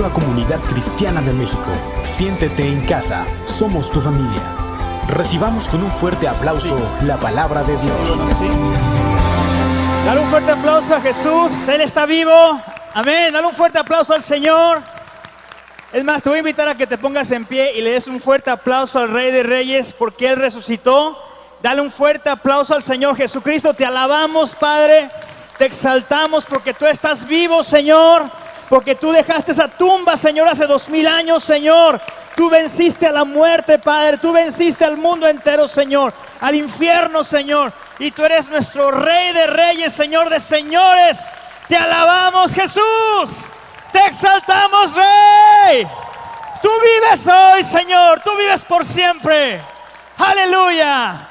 nueva comunidad cristiana de México. Siéntete en casa, somos tu familia. Recibamos con un fuerte aplauso la palabra de Dios. Dale un fuerte aplauso a Jesús, Él está vivo. Amén, dale un fuerte aplauso al Señor. Es más, te voy a invitar a que te pongas en pie y le des un fuerte aplauso al Rey de Reyes porque Él resucitó. Dale un fuerte aplauso al Señor Jesucristo. Te alabamos, Padre. Te exaltamos porque tú estás vivo, Señor. Porque tú dejaste esa tumba, Señor, hace 2000 años, Señor. Tú venciste a la muerte, Padre. Tú venciste al mundo entero, Señor. Al infierno, Señor. Y tú eres nuestro Rey de Reyes, Señor de señores. Te alabamos, Jesús. Te exaltamos, Rey. Tú vives hoy, Señor. Tú vives por siempre. Aleluya.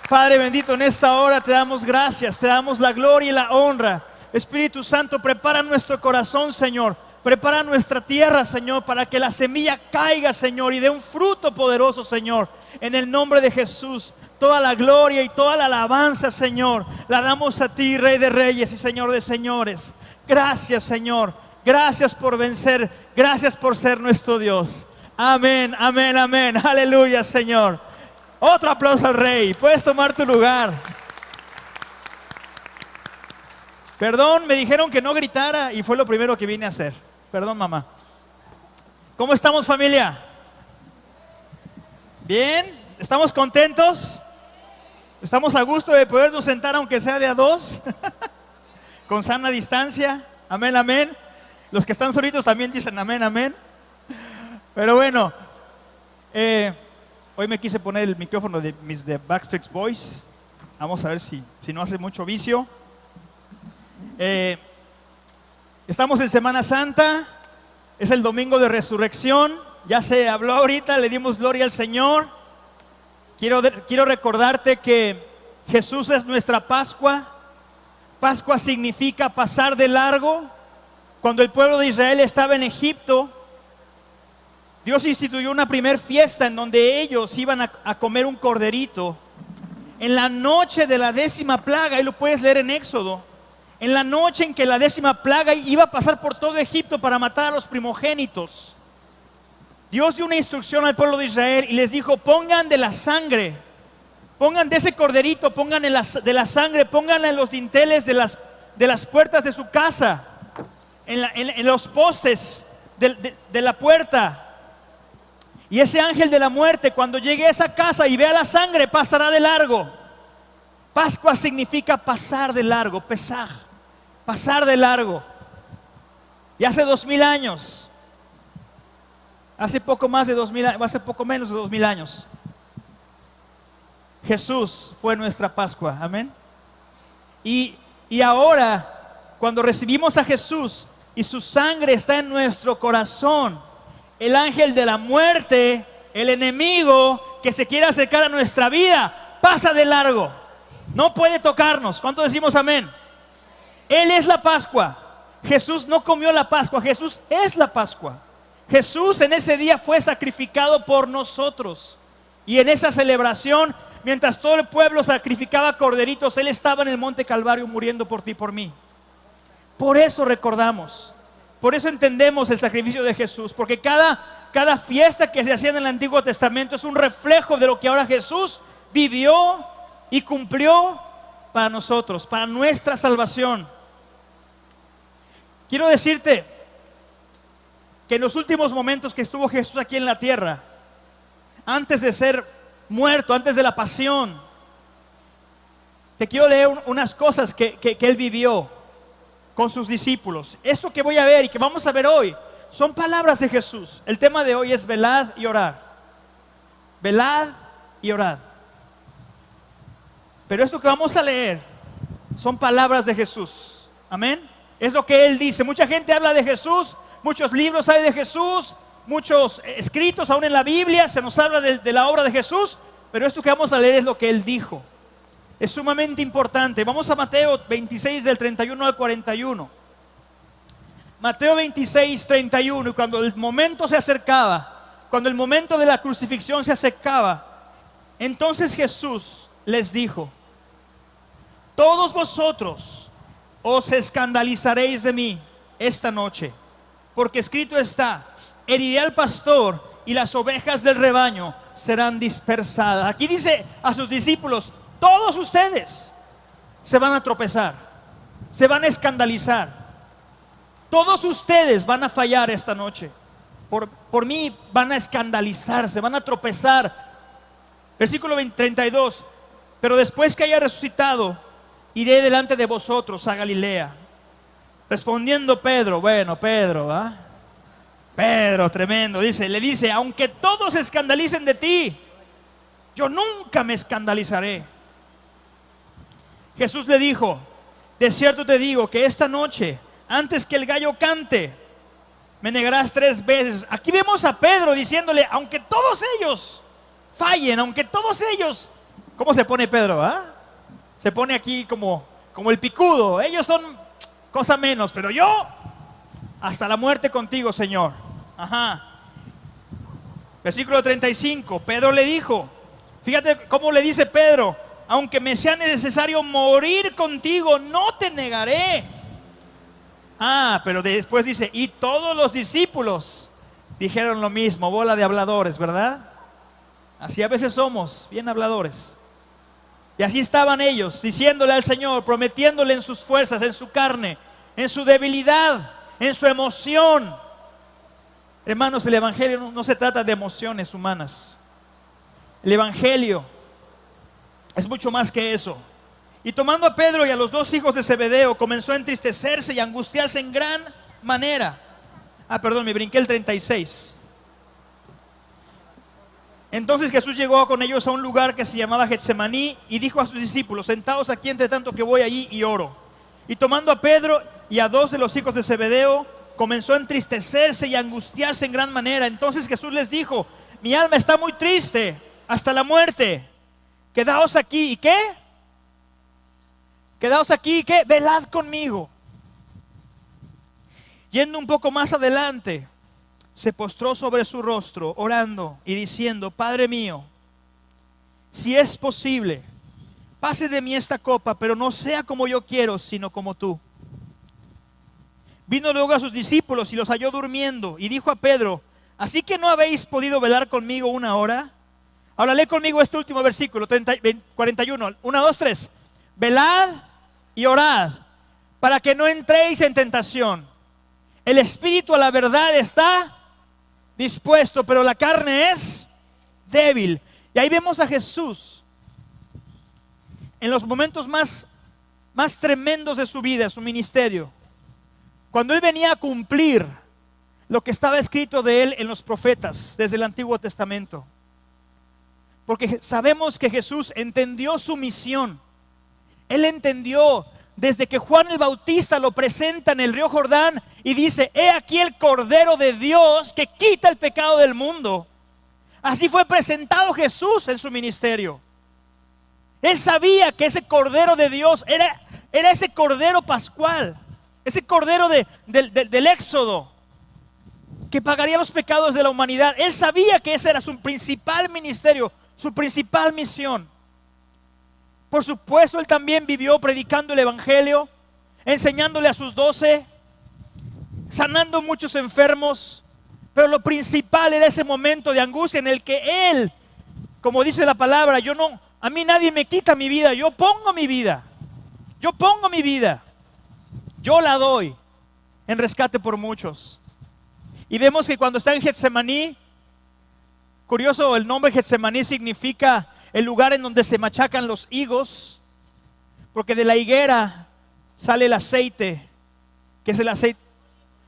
Padre bendito, en esta hora te damos gracias, te damos la gloria y la honra. Espíritu Santo, prepara nuestro corazón, Señor. Prepara nuestra tierra, Señor, para que la semilla caiga, Señor, y dé un fruto poderoso, Señor. En el nombre de Jesús, toda la gloria y toda la alabanza, Señor, la damos a ti, Rey de Reyes y Señor de señores. Gracias, Señor. Gracias por vencer. Gracias por ser nuestro Dios. Amén, amén, amén. Aleluya, Señor. Otro aplauso al Rey. Puedes tomar tu lugar. Perdón, me dijeron que no gritara y fue lo primero que vine a hacer. Perdón, mamá. ¿Cómo estamos, familia? ¿Bien? ¿Estamos contentos? ¿Estamos a gusto de podernos sentar aunque sea de a dos? Con sana distancia. Amén, amén. Los que están solitos también dicen amén, amén. Pero bueno, hoy me quise poner el micrófono de Backstreet Boys. Vamos a ver si no hace mucho vicio. Estamos en Semana Santa. Es el domingo de resurrección. Ya se habló ahorita, le dimos gloria al Señor. Quiero recordarte que Jesús es nuestra Pascua. Pascua significa pasar de largo. Cuando el pueblo de Israel estaba en Egipto, Dios instituyó una primer fiesta en donde ellos iban a comer un corderito. En la noche de la 10ª plaga, ahí lo puedes leer en Éxodo, en la noche en que la 10ª plaga iba a pasar por todo Egipto para matar a los primogénitos, Dios dio una instrucción al pueblo de Israel y les dijo: pongan de la sangre, pongan de ese corderito, pongan de la sangre, pónganla en los dinteles de las puertas de su casa, en los postes de la puerta. Y ese ángel de la muerte, cuando llegue a esa casa y vea la sangre, pasará de largo. Pascua significa pasar de largo, pesaj, pasar de largo. Y hace 2000 años, hace poco menos de 2000 años, Jesús fue nuestra Pascua, amén. Y ahora, cuando recibimos a Jesús y su sangre está en nuestro corazón, el ángel de la muerte, el enemigo que se quiere acercar a nuestra vida, pasa de largo. No puede tocarnos. ¿Cuánto decimos amén? Él es la Pascua. Jesús no comió la Pascua, Jesús es la Pascua. Jesús en ese día fue sacrificado por nosotros. Y en esa celebración, mientras todo el pueblo sacrificaba corderitos, Él estaba en el monte Calvario muriendo por ti y por mí. Por eso recordamos. Por eso entendemos el sacrificio de Jesús, porque cada fiesta que se hacía en el Antiguo Testamento es un reflejo de lo que ahora Jesús vivió y cumplió para nosotros, para nuestra salvación. Quiero decirte que en los últimos momentos que estuvo Jesús aquí en la tierra, antes de ser muerto, antes de la pasión, te quiero leer unas cosas que Él vivió con sus discípulos. Esto que voy a ver y que vamos a ver hoy son palabras de Jesús. El tema de hoy es velad y orad. Velad y orad. Pero esto que vamos a leer son palabras de Jesús. Amén. Es lo que Él dice. Mucha gente habla de Jesús, muchos libros hay de Jesús, muchos escritos aún en la Biblia se nos habla de la obra de Jesús, pero esto que vamos a leer es lo que Él dijo. Es sumamente importante. Vamos a Mateo 26 del 31 al 41. Mateo 26, 31. Y cuando el momento se acercaba, cuando el momento de la crucifixión se acercaba, entonces Jesús les dijo: todos vosotros os escandalizaréis de mí esta noche, porque escrito está: heriré al pastor y las ovejas del rebaño serán dispersadas. Aquí dice a sus discípulos: todos ustedes se van a tropezar, se van a escandalizar, todos ustedes van a fallar esta noche. Por mí van a escandalizarse, van a tropezar. Versículo 32: pero después que haya resucitado, iré delante de vosotros a Galilea. Respondiendo Pedro, bueno, Pedro, ¿ah? Pedro, tremendo, le dice: aunque todos se escandalicen de ti, yo nunca me escandalizaré. Jesús le dijo: de cierto te digo que esta noche, antes que el gallo cante, me negarás 3 veces. Aquí vemos a Pedro diciéndole: aunque todos ellos fallen, aunque todos ellos... ¿Cómo se pone Pedro? Se pone aquí como el picudo. Ellos son cosa menos, pero yo hasta la muerte contigo, Señor. Versículo 35, Pedro le dijo, fíjate cómo le dice Pedro: aunque me sea necesario morir contigo, no te negaré. Pero después dice: y todos los discípulos dijeron lo mismo. Bola de habladores, ¿verdad? Así a veces somos, bien habladores. Y así estaban ellos, diciéndole al Señor, prometiéndole en sus fuerzas, en su carne, en su debilidad, en su emoción. Hermanos, el Evangelio no se trata de emociones humanas. El Evangelio es mucho más que eso. Y tomando a Pedro y a los 2 hijos de Zebedeo, comenzó a entristecerse y a angustiarse en gran manera. Me brinqué el 36. Entonces Jesús llegó con ellos a un lugar que se llamaba Getsemaní y dijo a sus discípulos: sentaos aquí entre tanto que voy allí y oro. Y tomando a Pedro y a 2 de los hijos de Zebedeo, comenzó a entristecerse y a angustiarse en gran manera. Entonces Jesús les dijo: mi alma está muy triste hasta la muerte. Quedaos aquí. ¿Y qué? Quedaos aquí. ¿Y qué? Velad conmigo. Yendo un poco más adelante, se postró sobre su rostro, orando y diciendo: Padre mío, si es posible, pase de mí esta copa, pero no sea como yo quiero, sino como tú. Vino luego a sus discípulos y los halló durmiendo, y dijo a Pedro: ¿así que no habéis podido velar conmigo 1 hora? Ahora lee conmigo este último versículo, 41, 1, 2, 3. Velad y orad, para que no entréis en tentación. El espíritu a la verdad está dispuesto, pero la carne es débil. Y ahí vemos a Jesús en los momentos más tremendos de su vida, su ministerio, cuando Él venía a cumplir lo que estaba escrito de Él en los profetas desde el Antiguo Testamento. Porque sabemos que Jesús entendió su misión. Él entendió desde que Juan el Bautista lo presenta en el río Jordán y dice: he aquí el Cordero de Dios que quita el pecado del mundo. Así fue presentado Jesús en su ministerio. Él sabía que ese Cordero de Dios era ese Cordero pascual, ese Cordero del Éxodo, que pagaría los pecados de la humanidad. Él sabía que ese era su principal ministerio, su principal misión. Por supuesto, Él también vivió predicando el Evangelio, enseñándole a sus 12, sanando muchos enfermos. Pero lo principal era ese momento de angustia en el que Él, como dice la palabra, a mí nadie me quita mi vida, yo pongo mi vida. Yo la doy en rescate por muchos. Y vemos que cuando está en Getsemaní, curioso, el nombre Getsemaní significa el lugar en donde se machacan los higos, porque de la higuera sale el aceite, que es el aceite,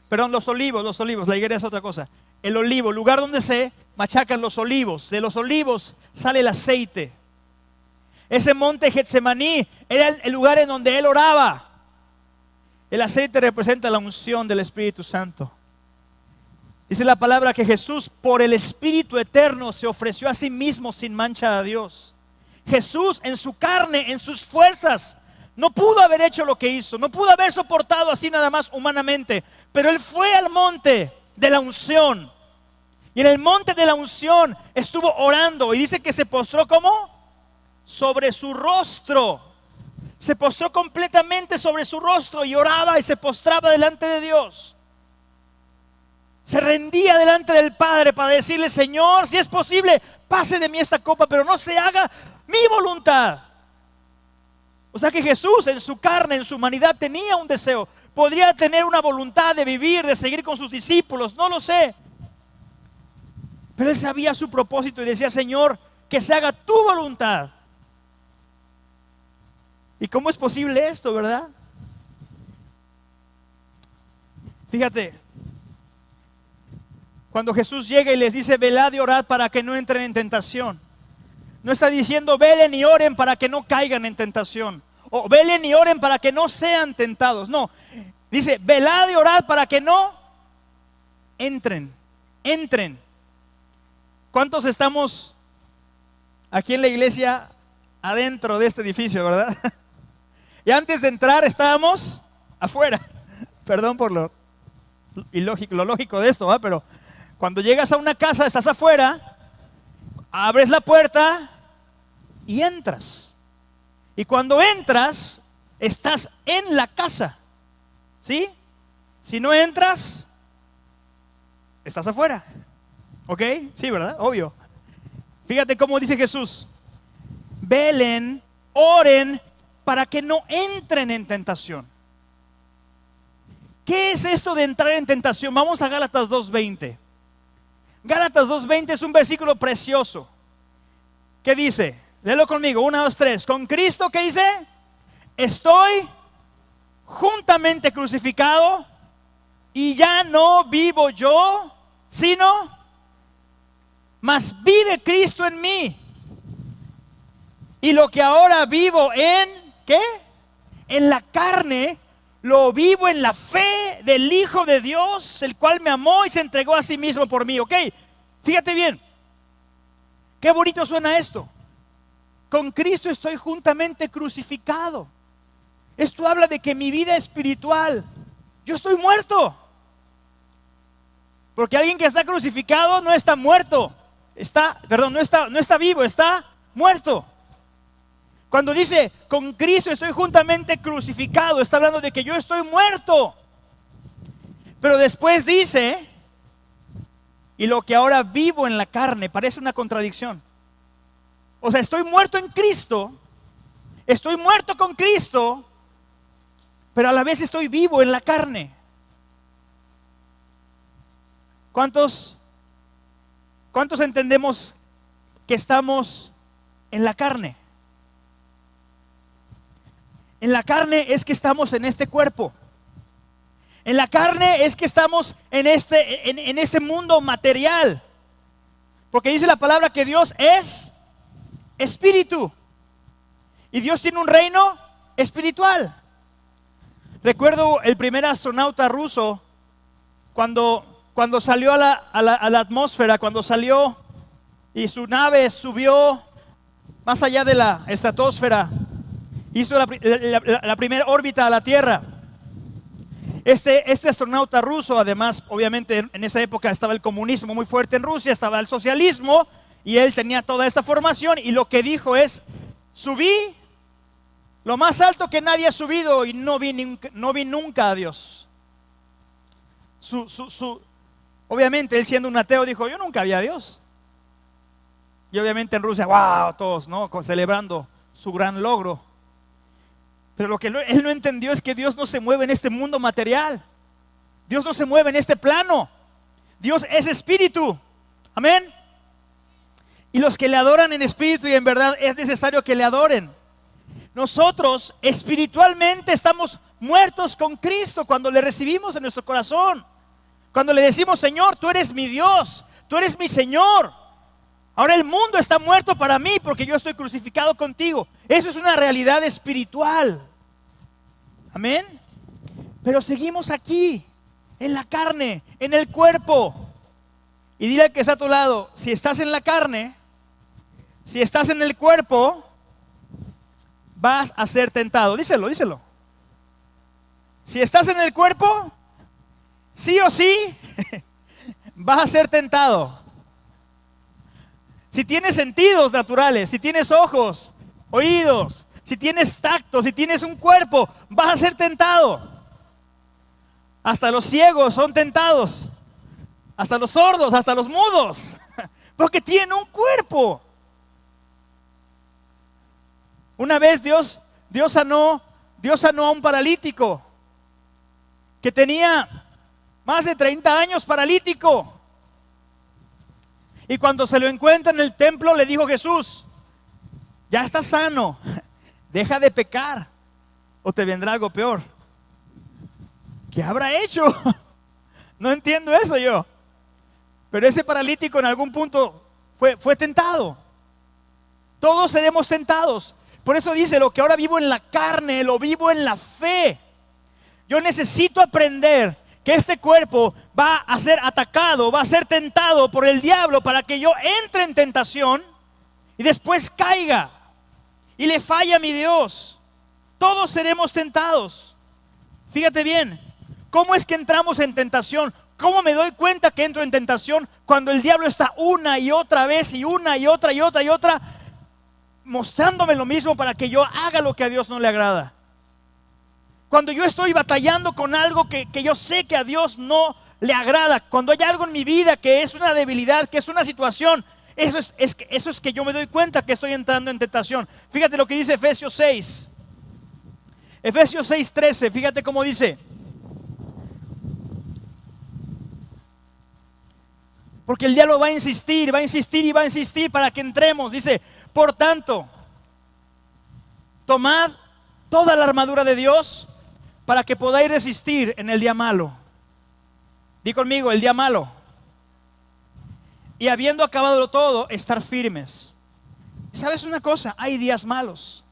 los olivos, la higuera es otra cosa. El olivo, lugar donde se machacan los olivos, de los olivos sale el aceite. Ese monte Getsemaní era el lugar en donde Él oraba. El aceite representa la unción del Espíritu Santo. Dice la palabra que Jesús, por el Espíritu eterno, se ofreció a sí mismo sin mancha a Dios. Jesús, en su carne, en sus fuerzas, no pudo haber hecho lo que hizo, no pudo haber soportado así nada más humanamente, pero Él fue al monte de la unción. Y en el monte de la unción estuvo orando, y dice que se postró ¿cómo? Sobre su rostro. Se postró completamente sobre su rostro y oraba y se postraba delante de Dios. Se rendía delante del Padre para decirle: Señor, si es posible, pase de mí esta copa, pero no se haga mi voluntad. O sea que Jesús en su carne, en su humanidad, tenía un deseo. Podría tener una voluntad de vivir, de seguir con sus discípulos, no lo sé. Pero Él sabía su propósito y decía: Señor, que se haga tu voluntad. ¿Y cómo es posible esto, verdad? Fíjate, cuando Jesús llega y les dice: velad y orad para que no entren en tentación, no está diciendo velen y oren para que no caigan en tentación, o velen y oren para que no sean tentados. No, dice velad y orad para que no entren. ¿Cuántos estamos aquí en la iglesia adentro de este edificio, verdad? Y antes de entrar estábamos afuera. Perdón por lo lógico de esto, ¿va? Pero cuando llegas a una casa, estás afuera, abres la puerta y entras. Y cuando entras, estás en la casa, ¿sí? Si no entras, estás afuera. ¿Ok? Sí, ¿verdad? Obvio. Fíjate cómo dice Jesús: velen, oren para que no entren en tentación. ¿Qué es esto de entrar en tentación? Vamos a Gálatas 2:20. Gálatas 2:20 es un versículo precioso. ¿Qué dice? Léelo conmigo, 1, 2, 3. Con Cristo, ¿qué dice? Estoy juntamente crucificado y ya no vivo yo, sino mas vive Cristo en mí. Y lo que ahora vivo en, ¿qué? En la carne, lo vivo en la fe del Hijo de Dios, el cual me amó y se entregó a sí mismo por mí. ¿Ok? Fíjate bien. Qué bonito suena esto. Con Cristo estoy juntamente crucificado. Esto habla de que mi vida espiritual, yo estoy muerto. Porque alguien que está crucificado no está muerto. No está vivo, está muerto. Cuando dice, con Cristo estoy juntamente crucificado, está hablando de que yo estoy muerto. Pero después dice, y lo que ahora vivo en la carne, parece una contradicción. O sea, estoy muerto en Cristo, estoy muerto con Cristo, pero a la vez estoy vivo en la carne. ¿Cuántos entendemos que estamos en la carne? En la carne es que estamos en este cuerpo. En la carne es que estamos en este mundo material. Porque dice la palabra que Dios es espíritu. Y Dios tiene un reino espiritual. Recuerdo el primer astronauta ruso cuando salió a la atmósfera, cuando salió y su nave subió más allá de la estratosfera, hizo la primera órbita a la Tierra. Este astronauta ruso, además, obviamente en esa época estaba el comunismo muy fuerte en Rusia, estaba el socialismo, y él tenía toda esta formación, y lo que dijo es: subí lo más alto que nadie ha subido y no vi nunca a Dios. Obviamente él, siendo un ateo, dijo: yo nunca vi a Dios. Y obviamente en Rusia, wow, todos, ¿no?, celebrando su gran logro. Pero lo que él no entendió es que Dios no se mueve en este mundo material. Dios no se mueve en este plano. Dios es espíritu. Amén. Y los que le adoran en espíritu y en verdad, es necesario que le adoren. Nosotros espiritualmente estamos muertos con Cristo cuando le recibimos en nuestro corazón. Cuando le decimos: Señor, tú eres mi Dios, tú eres mi Señor. Ahora el mundo está muerto para mí porque yo estoy crucificado contigo. Eso es una realidad espiritual. Amén. Pero seguimos aquí, en la carne, en el cuerpo. Y dile al que está a tu lado: si estás en la carne, si estás en el cuerpo, vas a ser tentado. Díselo. Si estás en el cuerpo, sí o sí, vas a ser tentado. Si tienes sentidos naturales, si tienes ojos, oídos, si tienes tacto, si tienes un cuerpo, vas a ser tentado. Hasta los ciegos son tentados. hasta los sordos, hasta los mudos, porque tienen un cuerpo. Una vez Dios sanó a un paralítico que tenía más de 30 años paralítico. Y cuando se lo encuentra en el templo, le dijo Jesús: ya estás sano, deja de pecar o te vendrá algo peor. ¿Qué habrá hecho? No entiendo eso yo. Pero ese paralítico en algún punto fue tentado. Todos seremos tentados. Por eso dice: lo que ahora vivo en la carne, lo vivo en la fe. Yo necesito aprender que este cuerpo va a ser atacado, va a ser tentado por el diablo para que yo entre en tentación y después caiga y le falle a mi Dios. Todos seremos tentados. Fíjate bien, ¿cómo es que entramos en tentación? ¿Cómo me doy cuenta que entro en tentación? Cuando el diablo está una y otra vez y una y otra mostrándome lo mismo para que yo haga lo que a Dios no le agrada. Cuando yo estoy batallando con algo que yo sé que a Dios no le agrada, cuando hay algo en mi vida que es una debilidad, que es una situación, eso es que yo me doy cuenta que estoy entrando en tentación. Fíjate lo que dice Efesios 6. Efesios 6:13, fíjate cómo dice. Porque el diablo va a insistir para que entremos. Dice: por tanto, tomad toda la armadura de Dios para que podáis resistir en el día malo. Di conmigo, el día malo. Y habiendo acabado todo, estar firmes. ¿Sabes una cosa? Hay días malos.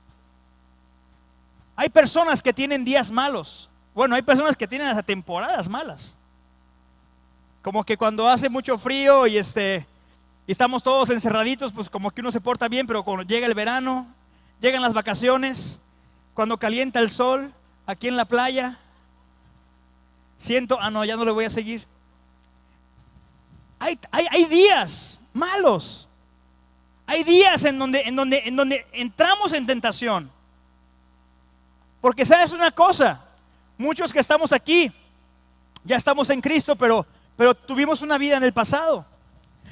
Hay personas que tienen días malos. Bueno, hay personas que tienen hasta temporadas malas. Como que cuando hace mucho frío y estamos todos encerraditos, pues como que uno se porta bien, pero cuando llega el verano, llegan las vacaciones, cuando calienta el sol, aquí en la playa, siento, ya no le voy a seguir. Hay días malos. Hay días en donde entramos en tentación. Porque sabes una cosa, muchos que estamos aquí, ya estamos en Cristo, pero tuvimos una vida en el pasado.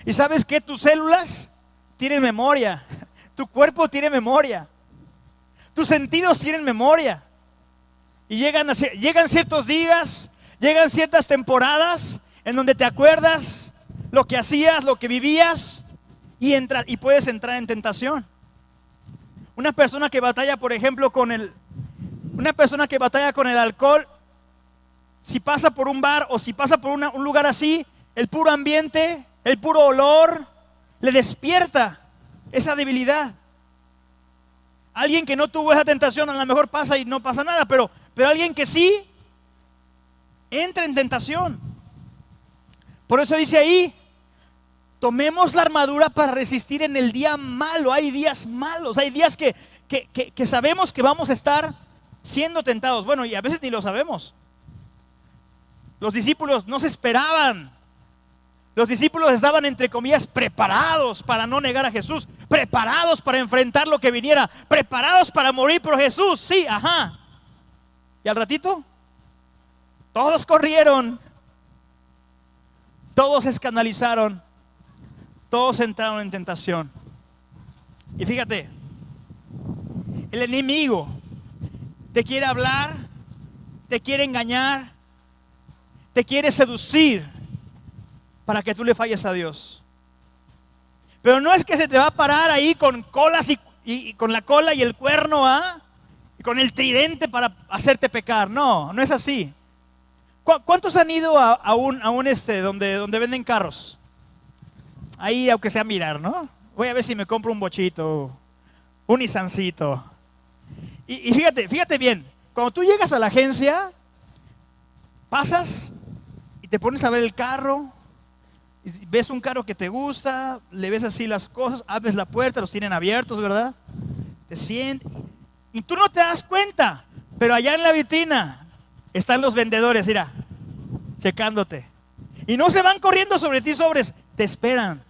Y sabes que tus células tienen memoria, tu cuerpo tiene memoria, tus sentidos tienen memoria. Y llegan ciertos días, llegan ciertas temporadas en donde te acuerdas lo que hacías, lo que vivías, y puedes entrar en tentación. Una persona que batalla, por ejemplo, con el alcohol, si pasa por un bar o si pasa por un lugar así, el puro ambiente, el puro olor, le despierta esa debilidad. Alguien que no tuvo esa tentación a lo mejor pasa y no pasa nada, pero alguien que sí, entra en tentación. Por eso dice ahí: tomemos la armadura para resistir en el día malo. Hay días malos, hay días que sabemos que vamos a estar siendo tentados. Bueno, y a veces ni lo sabemos. Los discípulos no se esperaban. Los discípulos estaban, entre comillas, preparados para no negar a Jesús, preparados para enfrentar lo que viniera, preparados para morir por Jesús. Sí, ajá. Y al ratito, todos corrieron, todos se escandalizaron, todos entraron en tentación. Y fíjate, el enemigo te quiere hablar, te quiere engañar, te quiere seducir para que tú le falles a Dios. Pero no es que se te va a parar ahí con colas y con la cola y el cuerno, y con el tridente para hacerte pecar. No es así. ¿Cuántos han ido a un donde venden carros? Ahí, aunque sea mirar, ¿no? Voy a ver si me compro un bochito, un Nissancito. Y fíjate bien, cuando tú llegas a la agencia, pasas y te pones a ver el carro, y ves un carro que te gusta, le ves así las cosas, abres la puerta, los tienen abiertos, ¿verdad? Te sientes, y tú no te das cuenta, pero allá en la vitrina están los vendedores, mira, checándote. Y no se van corriendo sobre ti, te esperan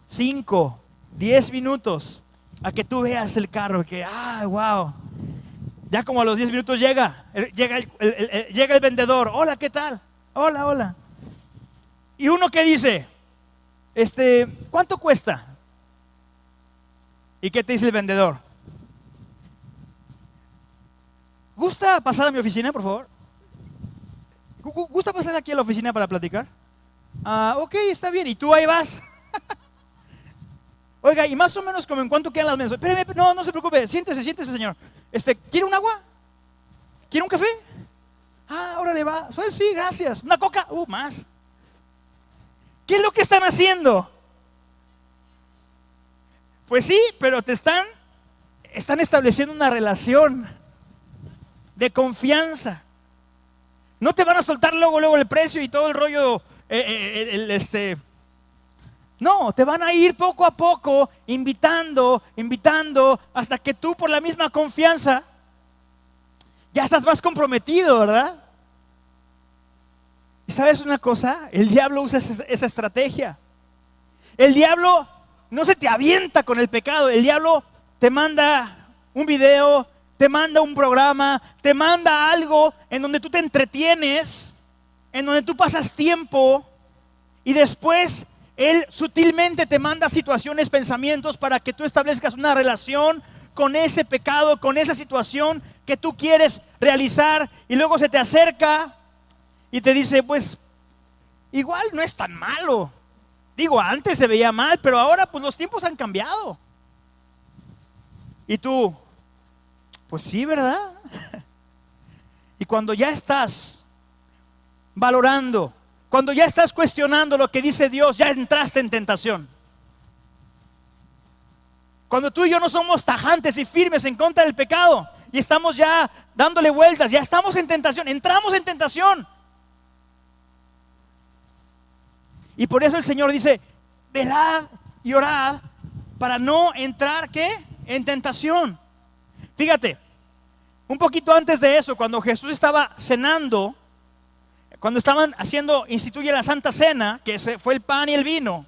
5, 10 minutos a que tú veas el carro, que, wow. Ya como a los 10 minutos llega el vendedor. Hola, ¿qué tal? Hola. Y uno que dice, ¿cuánto cuesta? ¿Y qué te dice el vendedor? ¿Gusta pasar a mi oficina, por favor? ¿Gusta pasar aquí a la oficina para platicar? Ok, está bien. ¿Y tú ahí vas? Oiga, y más o menos como en cuánto quedan las mesas. Espérame, no se preocupe, siéntese, señor. ¿Quiere un agua? ¿Quiere un café? Ahora le va. Pues sí, gracias. ¿Una coca? Más. ¿Qué es lo que están haciendo? Pues sí, pero están estableciendo una relación de confianza. No te van a soltar luego el precio y todo el rollo, No, te van a ir poco a poco, invitando, hasta que tú por la misma confianza ya estás más comprometido, ¿verdad? ¿Y sabes una cosa? El diablo usa esa estrategia. El diablo no se te avienta con el pecado. El diablo te manda un video, te manda un programa, te manda algo en donde tú te entretienes, en donde tú pasas tiempo y después él sutilmente te manda situaciones, pensamientos para que tú establezcas una relación con ese pecado, con esa situación que tú quieres realizar, y luego se te acerca y te dice, pues igual no es tan malo. Digo, antes se veía mal, pero ahora pues los tiempos han cambiado. Y tú, pues sí, ¿verdad? Y cuando ya estás valorando, cuando ya estás cuestionando lo que dice Dios, ya entraste en tentación. Cuando tú y yo no somos tajantes y firmes en contra del pecado y estamos ya dándole vueltas, ya estamos en tentación, entramos en tentación. Y por eso el Señor dice, velad y orad para no entrar, ¿qué? En tentación. Fíjate, un poquito antes de eso, cuando Jesús estaba cenando, cuando estaban instituye la Santa Cena, que fue el pan y el vino,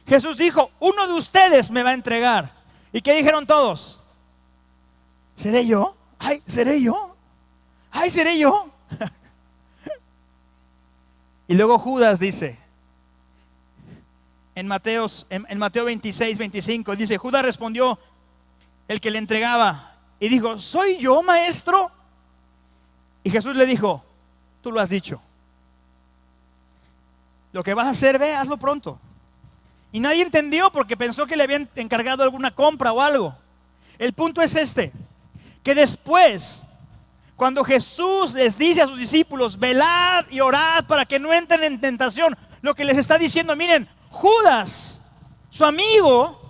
Jesús dijo, uno de ustedes me va a entregar. ¿Y qué dijeron todos? ¿Seré yo? ¡Ay, seré yo! ¡Ay, seré yo! Y luego Judas dice, en Mateo 26, 25, dice, Judas respondió, el que le entregaba, y dijo, ¿soy yo, maestro? Y Jesús le dijo, tú lo has dicho. Lo que vas a hacer, ve, hazlo pronto. Y nadie entendió porque pensó que le habían encargado alguna compra o algo. El punto es que después, cuando Jesús les dice a sus discípulos, velad y orad para que no entren en tentación, lo que les está diciendo, miren, Judas, su amigo,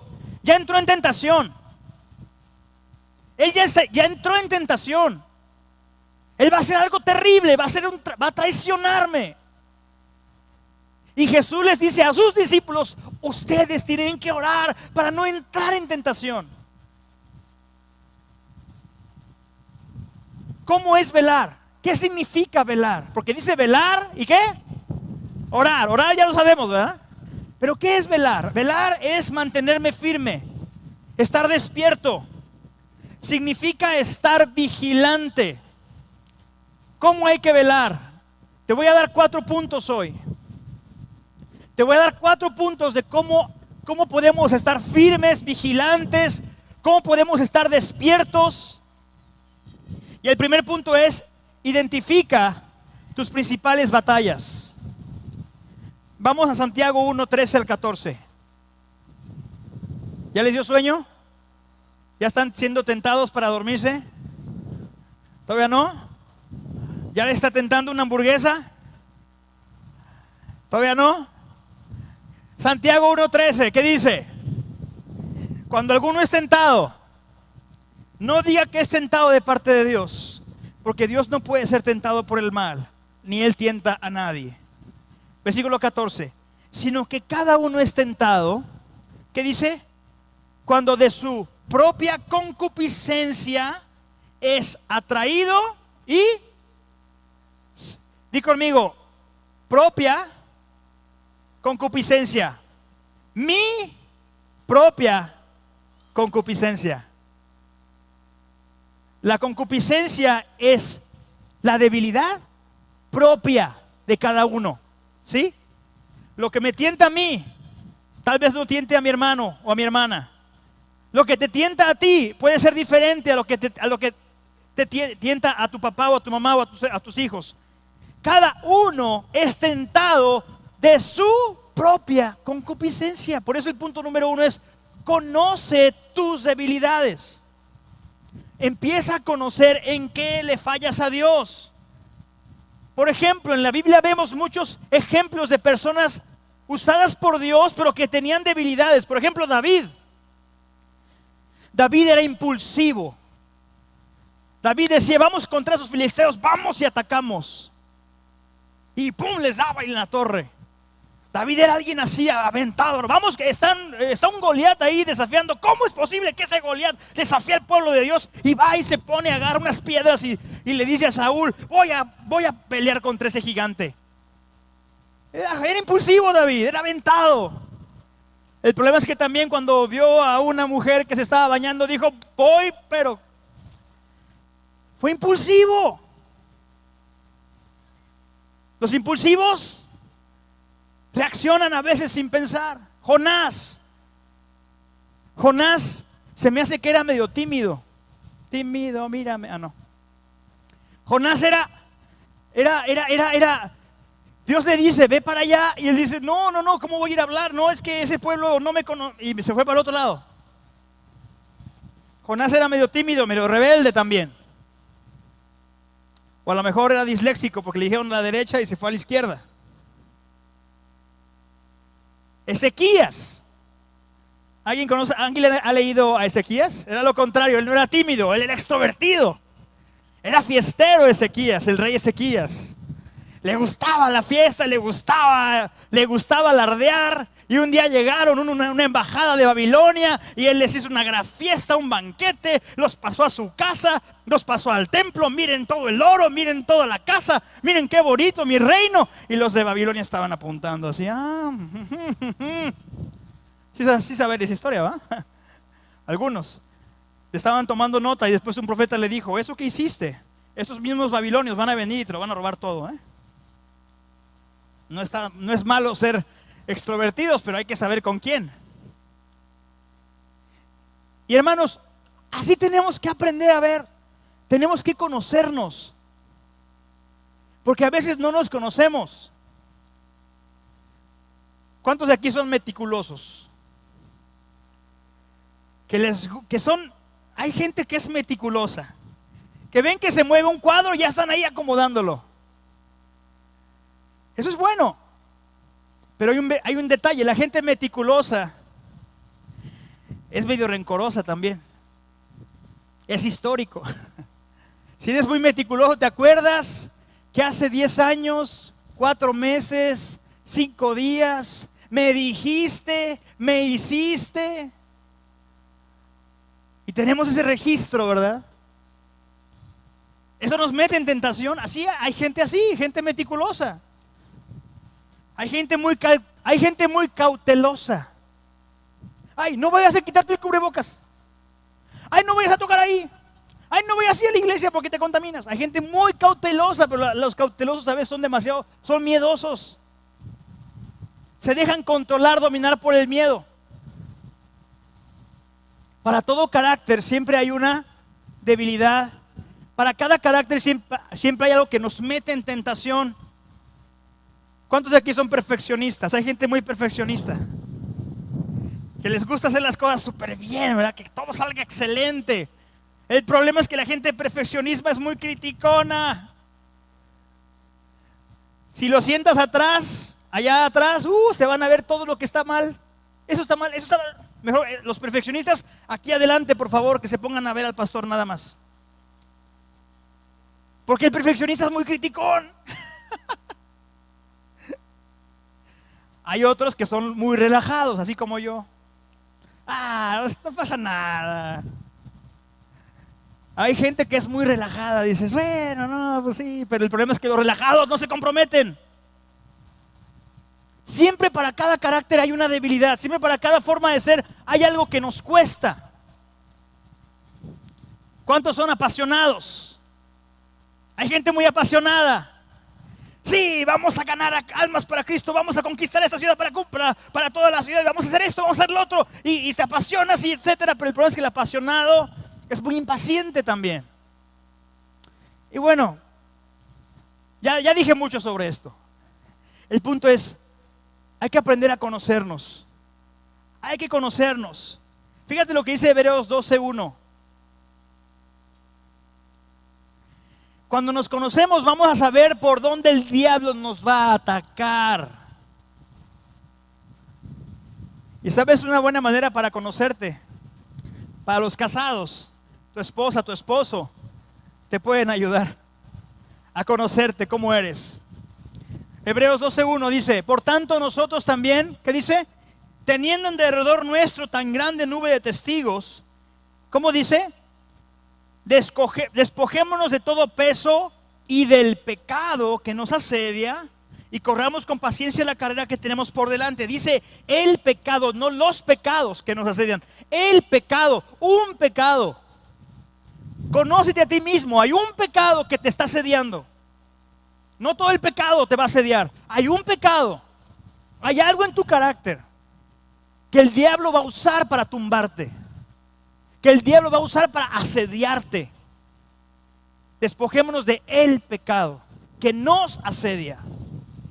ya entró en tentación. Él ya entró en tentación. Él va a hacer algo terrible, va a traicionarme. Y Jesús les dice a sus discípulos, ustedes tienen que orar para no entrar en tentación. ¿Cómo es velar? ¿Qué significa velar? Porque dice velar y ¿qué? Orar ya lo sabemos, ¿verdad? Pero ¿qué es velar? Velar es mantenerme firme, estar despierto. Significa estar vigilante. ¿Cómo hay que velar? Te voy a dar 4 puntos hoy. Te voy a dar 4 puntos de cómo podemos estar firmes, vigilantes, cómo podemos estar despiertos. Y el primer punto es, identifica tus principales batallas. Vamos a Santiago 1, 13 al 14. ¿Ya les dio sueño? ¿Ya están siendo tentados para dormirse? ¿Todavía no? ¿Ya les está tentando una hamburguesa? ¿Todavía no? Santiago 1:13, ¿qué dice? Cuando alguno es tentado, no diga que es tentado de parte de Dios, porque Dios no puede ser tentado por el mal, ni Él tienta a nadie. Versículo 14, sino que cada uno es tentado, ¿qué dice? Cuando de su propia concupiscencia es atraído y, di conmigo, propia concupiscencia. Mi propia concupiscencia. La concupiscencia es la debilidad propia de cada uno, ¿sí? Lo que me tienta a mí, tal vez no tiente a mi hermano o a mi hermana. Lo que te tienta a ti puede ser diferente a lo que te tienta a tu papá o a tu mamá o a tus hijos. Cada uno es tentado de su propia concupiscencia. Por eso el punto número 1 es: conoce tus debilidades. Empieza a conocer en qué le fallas a Dios. Por ejemplo, en la Biblia vemos muchos ejemplos de personas usadas por Dios, pero que tenían debilidades. Por ejemplo, David. David era impulsivo. David decía: vamos contra esos filisteos, vamos y atacamos. Y pum, les daba en la torre. David era alguien así, aventado. Vamos, que está un Goliat ahí desafiando. ¿Cómo es posible que ese Goliat desafíe al pueblo de Dios? Y va y se pone, agarra unas piedras y le dice a Saúl: voy a pelear contra ese gigante. Era impulsivo David, era aventado. El problema es que también cuando vio a una mujer que se estaba bañando, dijo: voy, pero fue impulsivo. Los impulsivos reaccionan a veces sin pensar. Jonás se me hace que era medio tímido. Tímido, mírame. Ah, no. Jonás era. Dios le dice: ve para allá. Y él dice: no, ¿cómo voy a ir a hablar? No, es que ese pueblo no me conoce. Y se fue para el otro lado. Jonás era medio tímido, medio rebelde también. O a lo mejor era disléxico porque le dijeron a la derecha y se fue a la izquierda. Ezequías. ¿Alguien ha leído a Ezequías? Era lo contrario, él no era tímido, él era extrovertido. Era fiestero Ezequías, el rey Ezequías. Le gustaba la fiesta, le gustaba alardear. Y un día llegaron una embajada de Babilonia y él les hizo una gran fiesta, un banquete. Los pasó a su casa, los pasó al templo. Miren todo el oro, miren toda la casa, miren qué bonito mi reino. Y los de Babilonia estaban apuntando así. Sí saben esa historia, ¿va? Algunos estaban tomando nota y después un profeta le dijo: eso que hiciste, estos mismos babilonios van a venir y te lo van a robar todo, ¿eh? No es malo ser extrovertidos, pero hay que saber con quién. Y hermanos, así tenemos que aprender a ver. Tenemos que conocernos. Porque a veces no nos conocemos. ¿Cuántos de aquí son meticulosos? Hay gente que es meticulosa. Que ven que se mueve un cuadro y ya están ahí acomodándolo. Eso es bueno. Pero hay un detalle: la gente meticulosa es medio rencorosa también. Es histórico. Si eres muy meticuloso, ¿te acuerdas que hace 10 años, 4 meses, 5 días, me dijiste, me hiciste? Y tenemos ese registro, ¿verdad? Eso nos mete en tentación. Así hay gente meticulosa. Hay gente muy cautelosa. Ay, no vayas a quitarte el cubrebocas. Ay, no vayas a tocar ahí. Ay, no vayas a ir a la iglesia porque te contaminas. Hay gente muy cautelosa, pero los cautelosos a veces son miedosos. Se dejan controlar, dominar por el miedo. Para todo carácter siempre hay una debilidad. Para cada carácter siempre hay algo que nos mete en tentación. ¿Cuántos de aquí son perfeccionistas? Hay gente muy perfeccionista, que les gusta hacer las cosas súper bien, ¿verdad? Que todo salga excelente. El problema es que la gente perfeccionista es muy criticona. Si lo sientas atrás, allá atrás, se van a ver todo lo que está mal. Eso está mal, eso está mal. Mejor los perfeccionistas, aquí adelante, por favor, que se pongan a ver al pastor nada más. Porque el perfeccionista es muy criticón. Hay otros que son muy relajados, así como yo. No pasa nada. Hay gente que es muy relajada. Dices: bueno, no, pues sí. Pero el problema es que los relajados no se comprometen. Siempre para cada carácter hay una debilidad. Siempre para cada forma de ser hay algo que nos cuesta. ¿Cuántos son apasionados? Hay gente muy apasionada. Sí, vamos a ganar almas para Cristo, vamos a conquistar esta ciudad para toda la ciudad, vamos a hacer esto, vamos a hacer lo otro, y te apasionas y etcétera, pero el problema es que el apasionado es muy impaciente también. Y bueno, ya dije mucho sobre esto. El punto es, hay que aprender a conocernos. Hay que conocernos. Fíjate lo que dice Hebreos 12:1. Cuando nos conocemos vamos a saber por dónde el diablo nos va a atacar. Y sabes una buena manera para conocerte. Para los casados, tu esposa, tu esposo, te pueden ayudar a conocerte cómo eres. Hebreos 12:1 dice, por tanto nosotros también, ¿qué dice? Teniendo en derredor nuestro tan grande nube de testigos, ¿cómo dice? Despojémonos de todo peso y del pecado que nos asedia y corramos con paciencia la carrera que tenemos por delante. Dice el pecado, no los pecados que nos asedian. El pecado, un pecado. Conócete a ti mismo, hay un pecado que te está asediando. No todo el pecado te va a asediar. Hay un pecado, hay algo en tu carácter que el diablo va a usar para tumbarte, que el diablo va a usar para asediarte. Despojémonos de el pecado que nos asedia.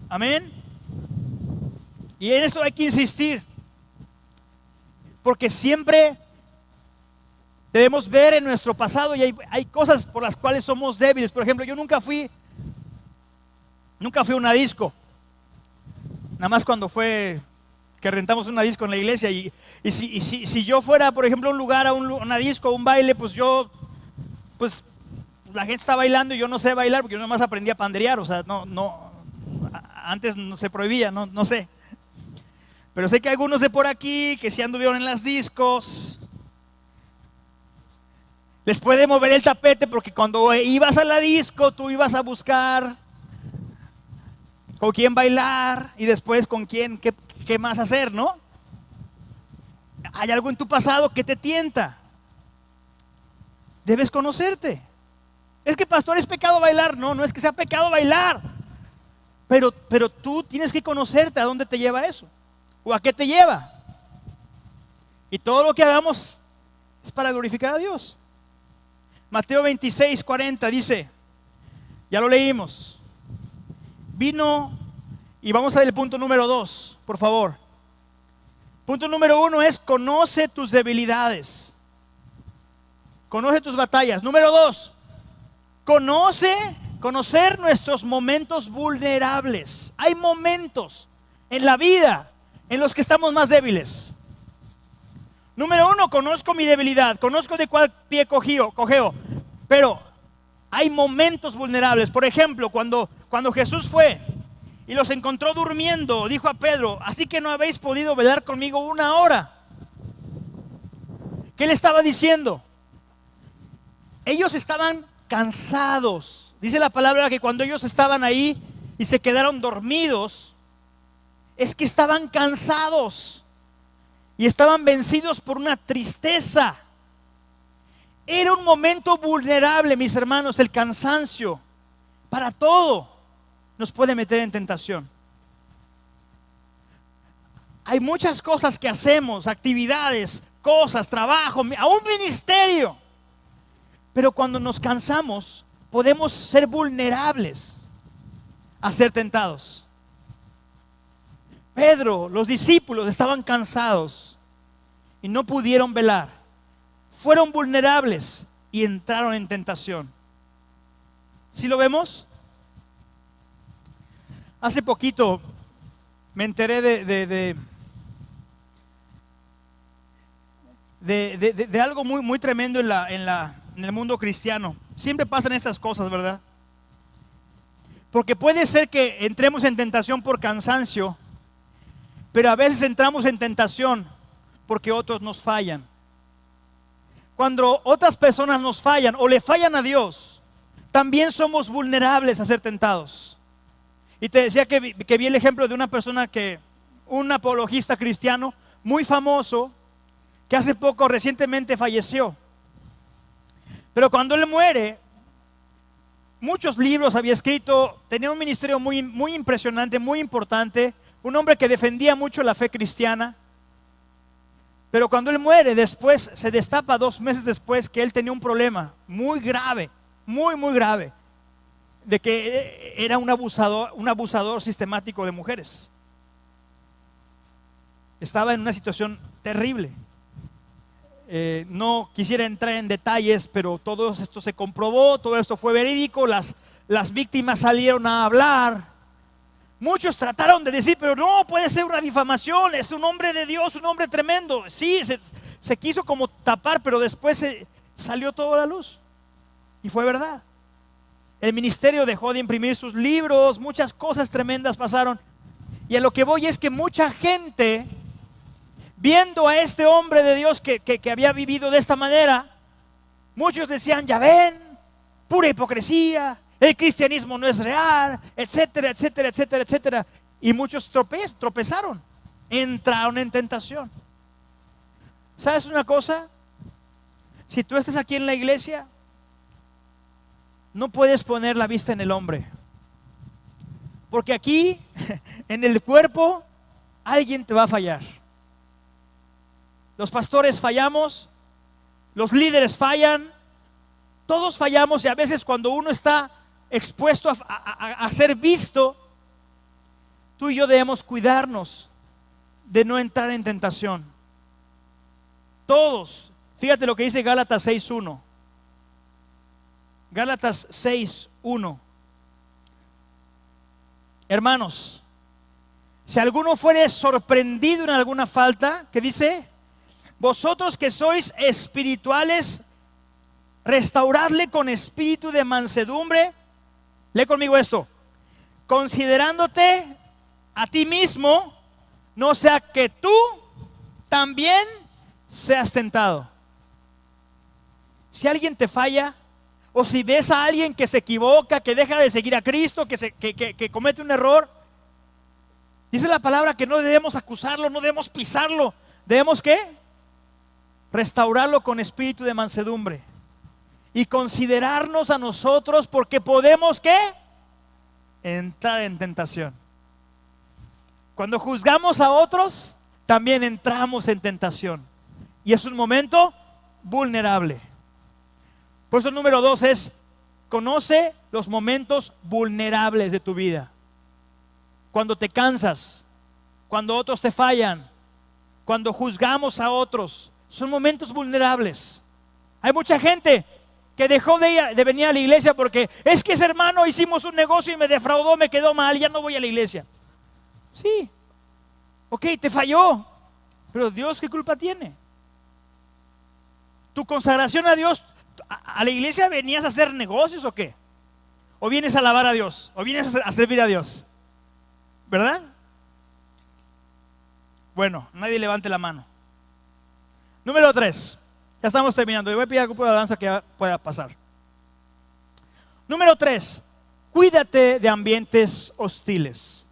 Amén. Y en esto hay que insistir, porque siempre debemos ver en nuestro pasado y hay cosas por las cuales somos débiles. Por ejemplo, yo nunca fui a una disco, nada más cuando fue que rentamos una disco en la iglesia, y si yo fuera, por ejemplo, a un lugar, a una disco, a un baile, pues la gente está bailando y yo no sé bailar porque yo nada más aprendí a panderear, o sea, antes no se prohibía, no sé. Pero sé que algunos de por aquí que sí anduvieron en las discos, les puede mover el tapete porque cuando ibas a la disco tú ibas a buscar con quién bailar y después con quién, qué más hacer, ¿no? Hay algo en tu pasado que te tienta. Debes conocerte. Es que, pastor, ¿es pecado bailar? No, no es que sea pecado bailar. Pero tú tienes que conocerte a dónde te lleva eso. ¿O a qué te lleva? Y todo lo que hagamos es para glorificar a Dios. Mateo 26:40 dice, ya lo leímos. Vino, y vamos a ver el punto número 2, por favor. Punto número 1 es conoce tus debilidades. Conoce tus batallas. Número 2, conocer nuestros momentos vulnerables. Hay momentos en la vida en los que estamos más débiles. Número 1, conozco mi debilidad, conozco de cuál pie cojeo, pero hay momentos vulnerables. Por ejemplo, cuando Jesús fue y los encontró durmiendo, dijo a Pedro, así que no habéis podido velar conmigo una hora. ¿Qué le estaba diciendo? Ellos estaban cansados. Dice la palabra que cuando ellos estaban ahí y se quedaron dormidos, es que estaban cansados y estaban vencidos por una tristeza. Era un momento vulnerable, mis hermanos. El cansancio para todo nos puede meter en tentación. Hay muchas cosas que hacemos, actividades, cosas, trabajo, aún ministerio. Pero cuando nos cansamos, podemos ser vulnerables a ser tentados. Pedro, los discípulos estaban cansados y no pudieron velar. Fueron vulnerables y entraron en tentación. ¿Sí lo vemos? Hace poquito me enteré de algo muy tremendo en el mundo cristiano. Siempre pasan estas cosas, ¿verdad? Porque puede ser que entremos en tentación por cansancio, pero a veces entramos en tentación porque otros nos fallan. Cuando otras personas nos fallan o le fallan a Dios, también somos vulnerables a ser tentados. Y te decía que vi el ejemplo de una persona un apologista cristiano muy famoso, que hace poco, recientemente falleció. Pero cuando él muere, muchos libros había escrito, tenía un ministerio muy, muy impresionante, muy importante, un hombre que defendía mucho la fe cristiana. Pero cuando él muere, después se destapa 2 meses después que él tenía un problema muy grave, muy, muy grave, de que era un abusador sistemático de mujeres. Estaba en una situación terrible. No quisiera entrar en detalles, pero todo esto se comprobó, todo esto fue verídico, las víctimas salieron a hablar. Muchos trataron de decir, pero no, puede ser una difamación, es un hombre de Dios, un hombre tremendo. Sí, se quiso como tapar, pero después salió todo a la luz. Y fue verdad. El ministerio dejó de imprimir sus libros, muchas cosas tremendas pasaron. Y a lo que voy es que mucha gente, viendo a este hombre de Dios que había vivido de esta manera, muchos decían, ya ven, pura hipocresía, el cristianismo no es real, etcétera, etcétera, etcétera, etcétera. Y muchos tropezaron, entraron en tentación. ¿Sabes una cosa? Si tú estás aquí en la iglesia, no puedes poner la vista en el hombre. Porque aquí, en el cuerpo, alguien te va a fallar. Los pastores fallamos, los líderes fallan, todos fallamos, y a veces cuando uno está expuesto a ser visto, tú y yo debemos cuidarnos de no entrar en tentación. Todos, fíjate lo que dice Gálatas 6:1. Gálatas 6:1. Hermanos, si alguno fuere sorprendido en alguna falta, ¿qué dice? Vosotros que sois espirituales, restauradle con espíritu de mansedumbre. Lee conmigo esto. Considerándote a ti mismo, no sea que tú también seas tentado. Si alguien te falla, o si ves a alguien que se equivoca, que deja de seguir a Cristo, que comete un error, dice la palabra que no debemos acusarlo, no debemos pisarlo. ¿Debemos qué? Restaurarlo con espíritu de mansedumbre. Y considerarnos a nosotros, porque podemos ¿qué? Entrar en tentación. Cuando juzgamos a otros, también entramos en tentación. Y es un momento vulnerable. Por eso el número 2 es, conoce los momentos vulnerables de tu vida. Cuando te cansas, cuando otros te fallan, cuando juzgamos a otros, son momentos vulnerables. Hay mucha gente que dejó de venir a la iglesia porque es que ese hermano hicimos un negocio y me defraudó, me quedó mal, ya no voy a la iglesia. Sí, ok, te falló, pero Dios, ¿qué culpa tiene? Tu consagración a Dios, ¿a la iglesia venías a hacer negocios o qué? ¿O vienes a alabar a Dios? ¿O vienes a servir a Dios? ¿Verdad? Bueno, nadie levante la mano. Número 3. Ya estamos terminando. Yo voy a pedir al grupo de alabanza que pueda pasar. Número 3. Cuídate de ambientes hostiles.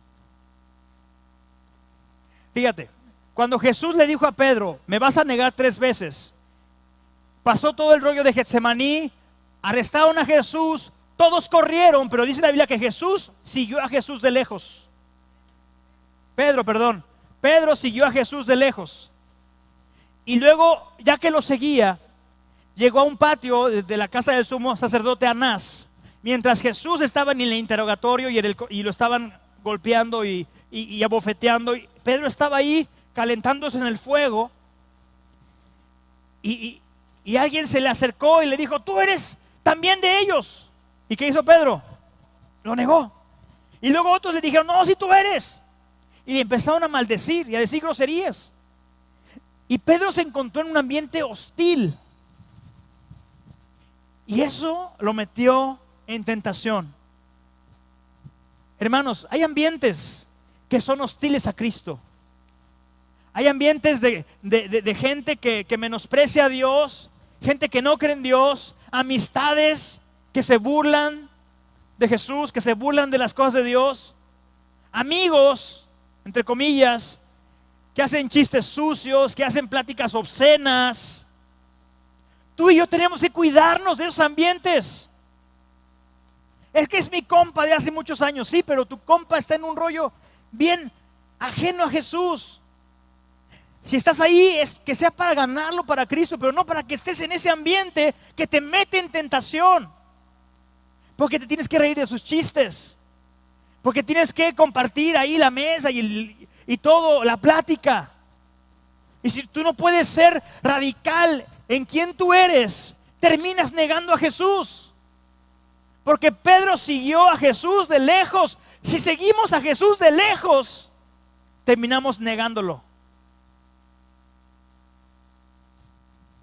Fíjate, cuando Jesús le dijo a Pedro, me vas a negar 3 veces, pasó todo el rollo de Getsemaní, arrestaron a Jesús, todos corrieron, pero dice la Biblia que Jesús siguió a Jesús de lejos. Pedro siguió a Jesús de lejos. Y luego, ya que lo seguía, llegó a un patio de la casa del sumo sacerdote Anás, mientras Jesús estaba en el interrogatorio y lo estaban golpeando y abofeteando. Y Pedro estaba ahí calentándose en el fuego y alguien se le acercó y le dijo, tú eres también de ellos. ¿Y qué hizo Pedro? Lo negó. Y luego otros le dijeron, no, si tú eres. Y empezaron a maldecir y a decir groserías. Y Pedro se encontró en un ambiente hostil. Y eso lo metió en tentación. Hermanos, hay ambientes que son hostiles a Cristo. Hay ambientes de gente que menosprecia a Dios, gente que no cree en Dios, amistades que se burlan de Jesús, que se burlan de las cosas de Dios, amigos, entre comillas, que hacen chistes sucios, que hacen pláticas obscenas. Tú y yo tenemos que cuidarnos de esos ambientes. Es que es mi compa de hace muchos años. Sí, pero tu compa está en un rollo bien ajeno a Jesús. Si estás ahí, es que sea para ganarlo para Cristo, pero no para que estés en ese ambiente que te mete en tentación. Porque te tienes que reír de sus chistes. Porque tienes que compartir ahí la mesa y todo, la plática. Y si tú no puedes ser radical en quien tú eres, terminas negando a Jesús. Porque Pedro siguió a Jesús de lejos. Si seguimos a Jesús de lejos, terminamos negándolo.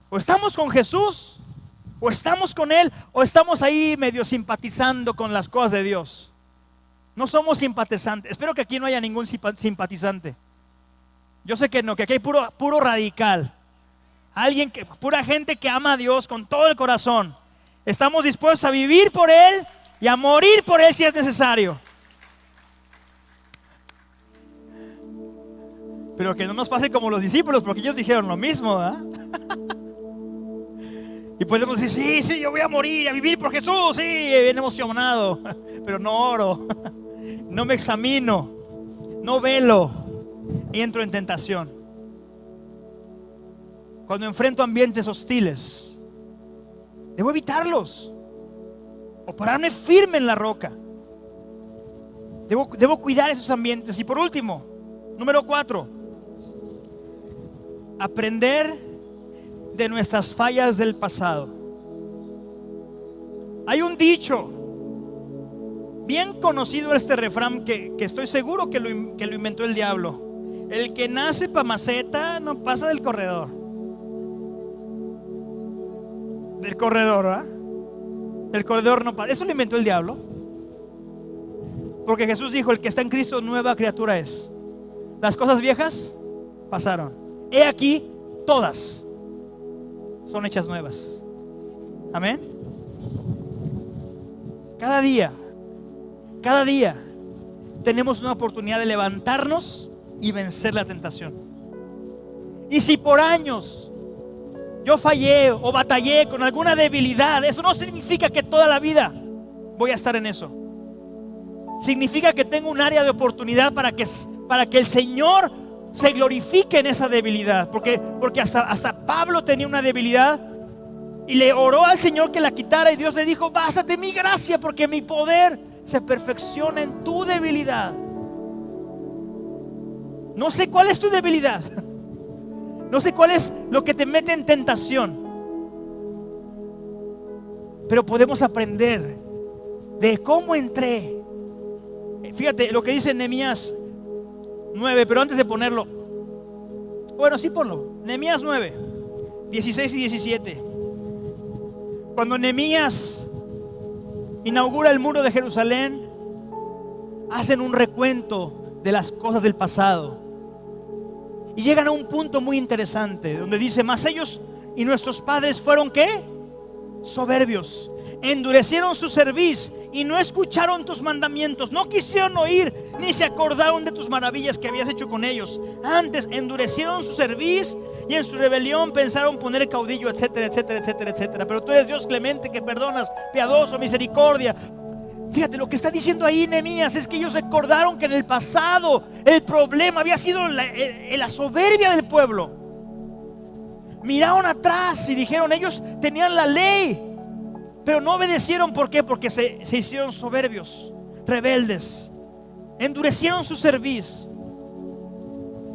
O estamos con Jesús, o estamos con Él, o estamos ahí medio simpatizando con las cosas de Dios. No somos simpatizantes. Espero que aquí no haya ningún simpatizante. Yo sé que no, que aquí hay puro radical. Pura gente que ama a Dios con todo el corazón. Estamos dispuestos a vivir por Él y a morir por Él si es necesario. Pero que no nos pase como los discípulos, porque ellos dijeron lo mismo, ¿eh? Y podemos decir, sí, yo voy a morir, a vivir por Jesús, sí, bien emocionado. Pero no oro, no me examino, no velo y entro en tentación. Cuando enfrento ambientes hostiles, debo evitarlos o pararme firme en la roca. Debo cuidar esos ambientes. Y por último, número 4, aprender de nuestras fallas del pasado. Hay un dicho bien conocido, este refrán que estoy seguro que lo inventó el diablo: el que nace pa' maceta no pasa del corredor. Del corredor, ¿verdad? Del corredor no pasa. Esto lo inventó el diablo, porque Jesús dijo: el que está en Cristo nueva criatura es. Las cosas viejas pasaron, he aquí todas son hechas nuevas. Amén. Cada día tenemos una oportunidad de levantarnos y vencer la tentación. Y si por años yo fallé o batallé con alguna debilidad, eso no significa que toda la vida voy a estar en eso. Significa que tengo un área de oportunidad para que el Señor se glorifique en esa debilidad. Porque hasta Pablo tenía una debilidad y le oró al Señor que la quitara, y Dios le dijo: bástate mi gracia, porque mi poder se perfecciona en tu debilidad. No sé cuál es tu debilidad, no sé cuál es lo que te mete en tentación, pero podemos aprender de cómo entré. Fíjate lo que dice Nehemías 9, pero antes de ponerlo, bueno, sí, ponlo. Nehemías 9, 16 y 17. Cuando Nehemías inaugura el muro de Jerusalén, hacen un recuento de las cosas del pasado y llegan a un punto muy interesante donde dice: mas ellos y nuestros padres fueron ¿qué? Soberbios, endurecieron su cerviz y no escucharon tus mandamientos, no quisieron oír ni se acordaron de tus maravillas que habías hecho con ellos. Antes endurecieron su cerviz y en su rebelión pensaron poner caudillo, etcétera, etcétera, etcétera, etcétera. Pero tú eres Dios clemente, que perdonas, piadoso, misericordia. Fíjate lo que está diciendo ahí Nehemías: es que ellos recordaron que en el pasado el problema había sido la soberbia del pueblo. Miraron atrás y dijeron: ellos tenían la ley, pero no obedecieron. ¿Por qué? Porque se hicieron soberbios, rebeldes, endurecieron su cerviz.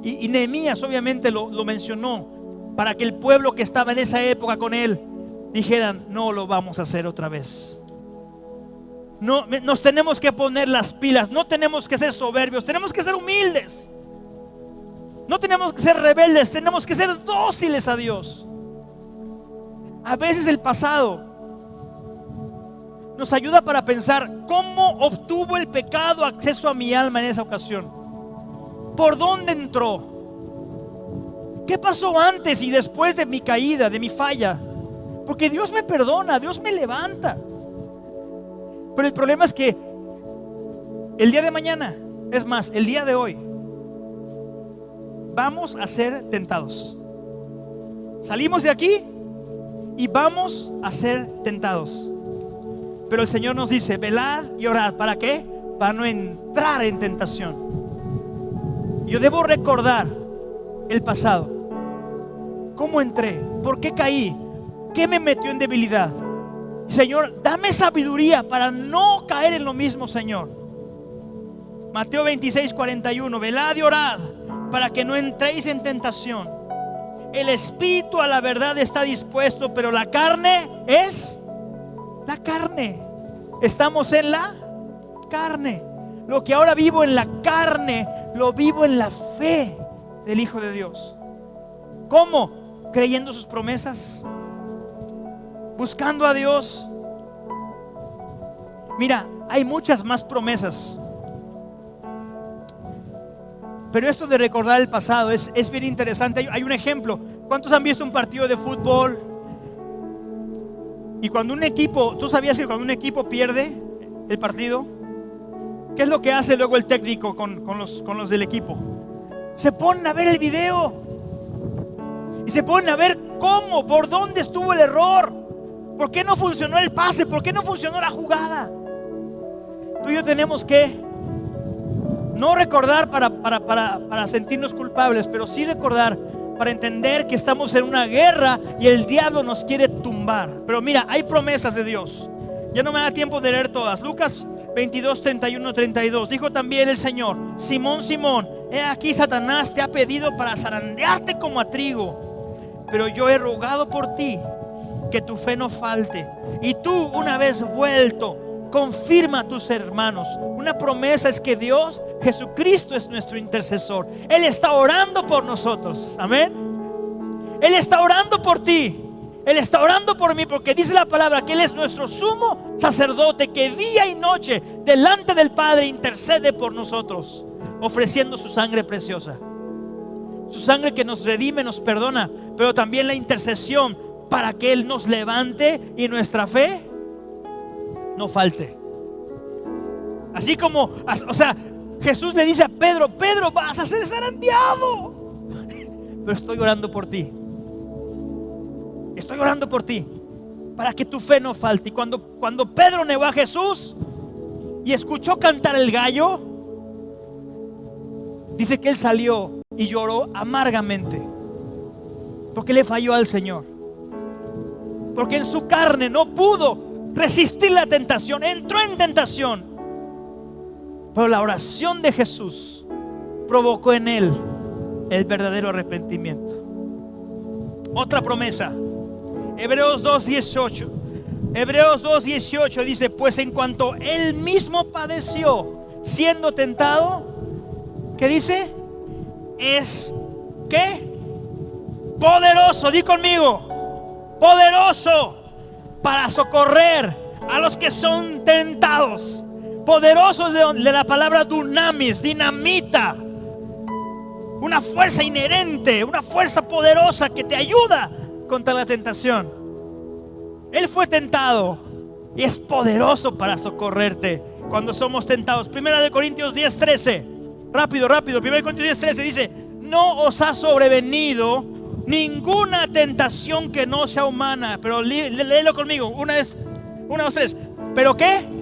Y Nehemías obviamente lo mencionó para que el pueblo que estaba en esa época con él dijeran: no lo vamos a hacer otra vez. No, nos tenemos que poner las pilas, no tenemos que ser soberbios, tenemos que ser humildes. No tenemos que ser rebeldes, tenemos que ser dóciles a Dios. A veces el pasado nos ayuda para pensar: ¿cómo obtuvo el pecado acceso a mi alma en esa ocasión? ¿Por dónde entró? ¿Qué pasó antes y después de mi caída, de mi falla? Porque Dios me perdona, Dios me levanta. Pero el problema es que el día de mañana, es más, el día de hoy, vamos a ser tentados. Salimos de aquí y vamos a ser tentados. Pero el Señor nos dice: velad y orad. ¿Para qué? Para no entrar en tentación. Yo debo recordar el pasado. ¿Cómo entré? ¿Por qué caí? ¿Qué me metió en debilidad? Señor, dame sabiduría para no caer en lo mismo, Señor. Mateo 26:41. Velad y orad para que no entréis en tentación. El espíritu a la verdad está dispuesto, pero la carne es la carne. Estamos en la carne. Lo que ahora vivo en la carne, lo vivo en la fe del Hijo de Dios. ¿Cómo? Creyendo sus promesas, buscando a Dios. Mira, hay muchas más promesas, pero esto de recordar el pasado es bien interesante. Hay un ejemplo. ¿Cuántos han visto un partido de fútbol? Y cuando un equipo, ¿tú sabías que cuando un equipo pierde el partido, qué es lo que hace luego el técnico con los del equipo? Se ponen a ver el video y se ponen a ver cómo, por dónde estuvo el error, por qué no funcionó el pase, por qué no funcionó la jugada. Tú y yo tenemos que no recordar para sentirnos culpables, pero sí recordar para entender que estamos en una guerra y el diablo nos quiere tumbar. Pero mira, hay promesas de Dios. Ya no me da tiempo de leer todas. Lucas 22, 31, 32. Dijo también el Señor: Simón, Simón, he aquí Satanás te ha pedido para zarandearte como a trigo, pero yo he rogado por ti que tu fe no falte. Y tú, una vez vuelto, confirma a tus hermanos. Una promesa es que Dios, Jesucristo, es nuestro intercesor. Él está orando por nosotros. Amén. Él está orando por ti. Él está orando por mí, porque dice la palabra que Él es nuestro sumo sacerdote, que día y noche delante del Padre intercede por nosotros, ofreciendo su sangre preciosa. Su sangre que nos redime, nos perdona, pero también la intercesión para que Él nos levante y nuestra fe no falte. Así como, o sea, Jesús le dice a Pedro: Pedro, vas a ser zarandeado, pero estoy orando por ti. Estoy orando por ti para que tu fe no falte. Y cuando Pedro negó a Jesús y escuchó cantar el gallo, dice que él salió y lloró amargamente, porque le falló al Señor, porque en su carne no pudo resistir la tentación, entró en tentación. Pero la oración de Jesús provocó en él el verdadero arrepentimiento. Otra promesa, Hebreos 2:18. Hebreos 2:18 dice: pues en cuanto él mismo padeció siendo tentado, ¿qué dice? Es ¿qué? Poderoso, di conmigo, poderoso para socorrer a los que son tentados. Poderoso es de la palabra dunamis, dinamita, una fuerza inherente, una fuerza poderosa que te ayuda contra la tentación. Él fue tentado y es poderoso para socorrerte cuando somos tentados. Primera de Corintios 10:13. Rápido. Primera de Corintios 10:13 dice: no os ha sobrevenido ninguna tentación que no sea humana. Pero léelo conmigo. Una, dos, tres. ¿Pero qué?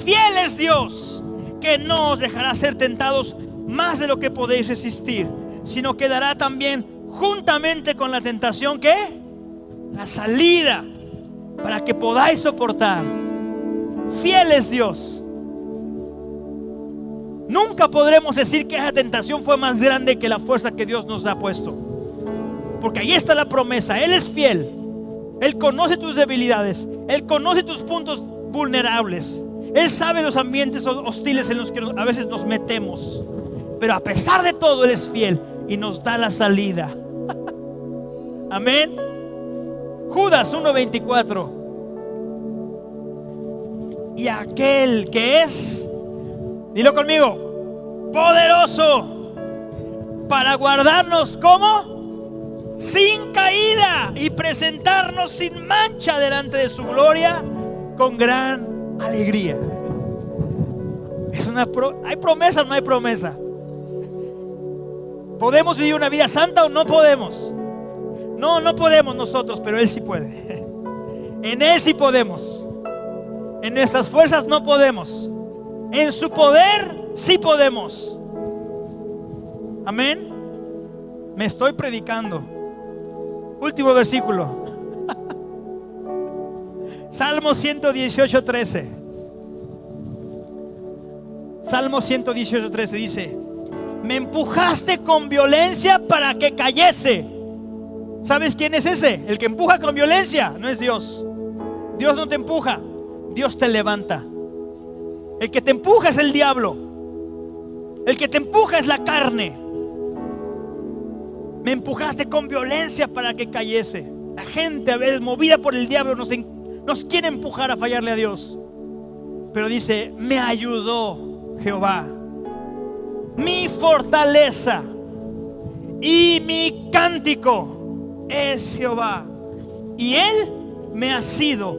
Fiel es Dios, que no os dejará ser tentados más de lo que podéis resistir, sino que dará también juntamente con la tentación, ¿qué? La salida, para que podáis soportar. Fiel es Dios. Nunca podremos decir que esa tentación fue más grande que la fuerza que Dios nos ha puesto, porque ahí está la promesa. Él es fiel. Él conoce tus debilidades. Él conoce tus puntos vulnerables. Él sabe los ambientes hostiles en los que a veces nos metemos, pero a pesar de todo Él es fiel y nos da la salida. Amén. Judas 1:24. Y aquel que es, dilo conmigo, poderoso para guardarnos, ¿cómo? Sin caída, y presentarnos sin mancha delante de su gloria con gran alegría. ¿Hay promesa o no hay promesa? ¿Podemos vivir una vida santa o no podemos? No podemos nosotros, pero Él sí puede. En Él sí podemos. En nuestras fuerzas no podemos. En su poder sí podemos. Amén. Me estoy predicando. Último versículo. Salmo 118:13. Salmo 118:13 dice: me empujaste con violencia para que cayese. ¿Sabes quién es ese? El que empuja con violencia no es Dios. Dios no te empuja, Dios te levanta. El que te empuja es el diablo. El que te empuja es la carne. Me empujaste con violencia para que cayese. La gente a veces movida por el diablo nos quiere empujar a fallarle a Dios. Pero dice: me ayudó Jehová, mi fortaleza y mi cántico es Jehová, y Él me ha sido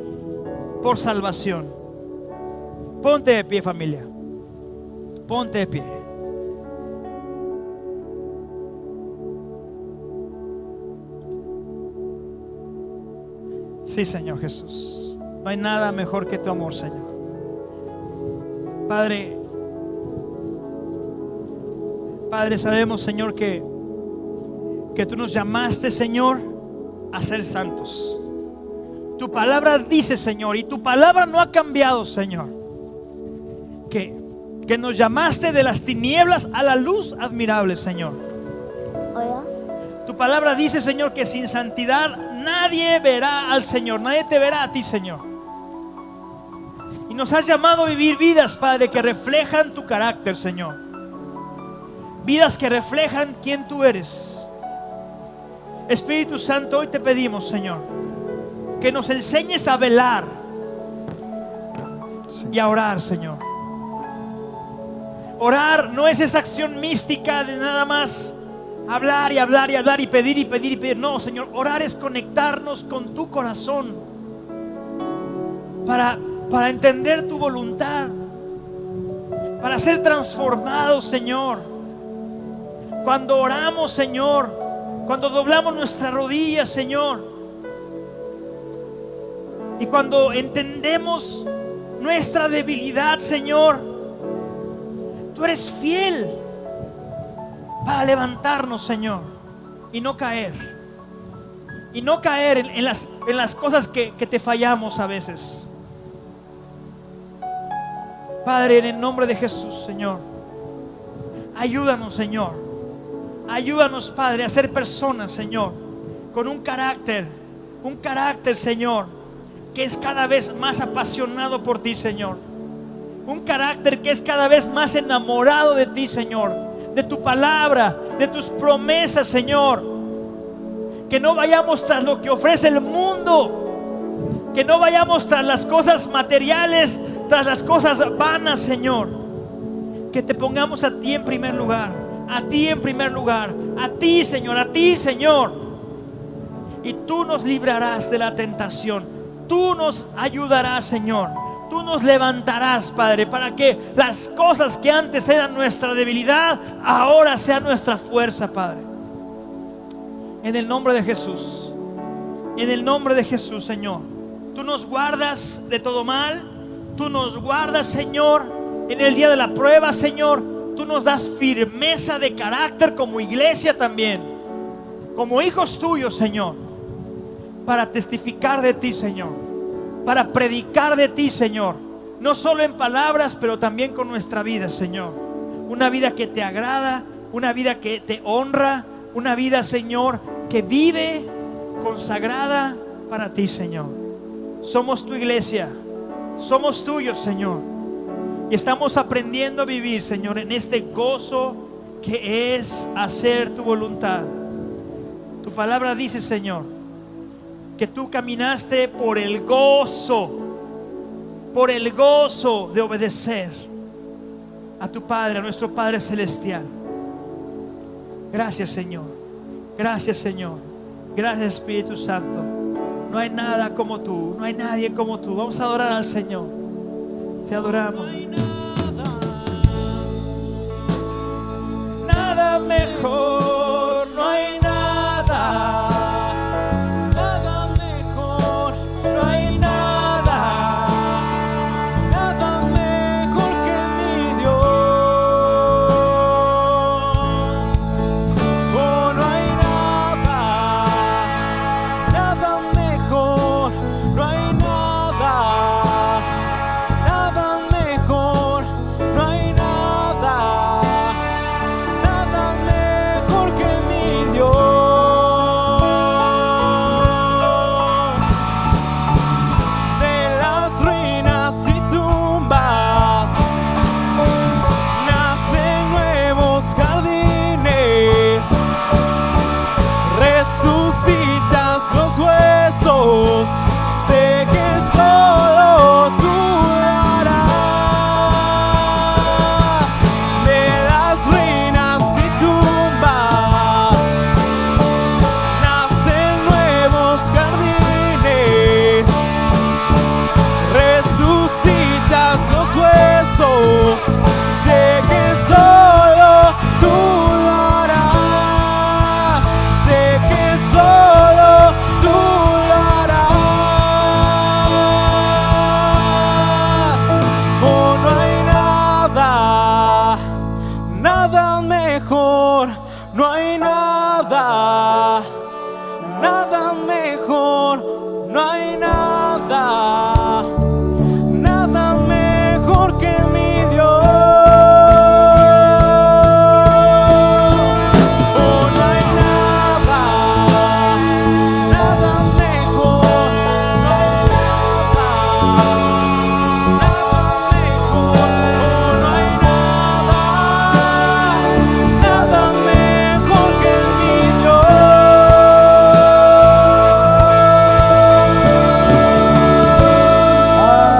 por salvación. Ponte de pie, familia. Ponte de pie. Sí, Señor Jesús. No hay nada mejor que tu amor, Señor. Padre, sabemos, Señor, que tú nos llamaste, Señor, a ser santos. Tu palabra dice, Señor, y tu palabra no ha cambiado, Señor, que nos llamaste de las tinieblas a la luz admirable, Señor. Hola. Tu palabra dice, Señor, que sin santidad nadie verá al Señor, nadie te verá a ti, Señor. Y nos has llamado a vivir vidas, Padre, que reflejan tu carácter, Señor. Vidas que reflejan quién tú eres. Espíritu Santo, hoy te pedimos, Señor, que nos enseñes a velar y a orar, Señor. Orar no es esa acción mística de nada más hablar y hablar y hablar y pedir y pedir y pedir. No, Señor, orar es conectarnos con tu corazón para entender tu voluntad, para ser transformados, Señor. Cuando oramos, Señor, cuando doblamos nuestras rodillas, Señor, y cuando entendemos nuestra debilidad, Señor, tú eres fiel para levantarnos, Señor, y no caer. Y no caer en las cosas que te fallamos a veces. Padre, en el nombre de Jesús, Señor, ayúdanos, Señor. Ayúdanos, Padre, a ser personas, Señor, con un carácter, Señor, que es cada vez más apasionado por ti, Señor. Un carácter que es cada vez más enamorado de ti, Señor, de tu palabra, de tus promesas, Señor. Que no vayamos tras lo que ofrece el mundo, que no vayamos tras las cosas materiales, tras las cosas vanas, Señor. Que te pongamos a ti en primer lugar. A ti en primer lugar, a ti, Señor, a ti, Señor. Y tú nos librarás de la tentación. Tú nos ayudarás, Señor. Tú nos levantarás, Padre, para que las cosas que antes eran nuestra debilidad, ahora sean nuestra fuerza, Padre. En el nombre de Jesús. En el nombre de Jesús, Señor. Tú nos guardas de todo mal. Tú nos guardas, Señor, en el día de la prueba, Señor. Tú nos das firmeza de carácter como iglesia también, como hijos tuyos, Señor, para testificar de ti, Señor, para predicar de ti, Señor, no solo en palabras, pero también con nuestra vida, Señor. Una vida que te agrada, una vida que te honra, una vida, Señor, que vive consagrada para ti, Señor. Somos tu iglesia, somos tuyos, Señor. Y estamos aprendiendo a vivir, Señor, en este gozo que es hacer tu voluntad. Tu palabra dice, Señor, que tú caminaste por el gozo de obedecer a tu Padre, a nuestro Padre Celestial. Gracias, Señor. Gracias, Señor. Gracias, Espíritu Santo. No hay nada como tú, no hay nadie como tú. Vamos a adorar al Señor. Te adoramos. Nada mejor, no hay nada. Nada mejor, no hay nada. no hay nada, nada mejor que mi Dios. Oh, no hay nada, nada mejor, no hay nada, nada mejor. Oh, no hay nada, nada mejor que mi Dios.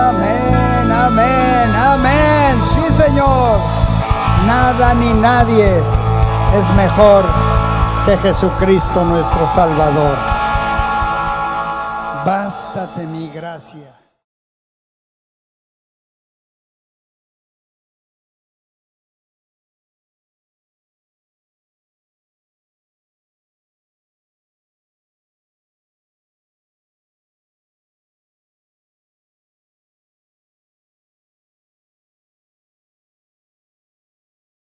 Amén, amén, amén. Sí, Señor. Nada ni nadie es mejor que Jesucristo nuestro Salvador. Bástate mi gracia.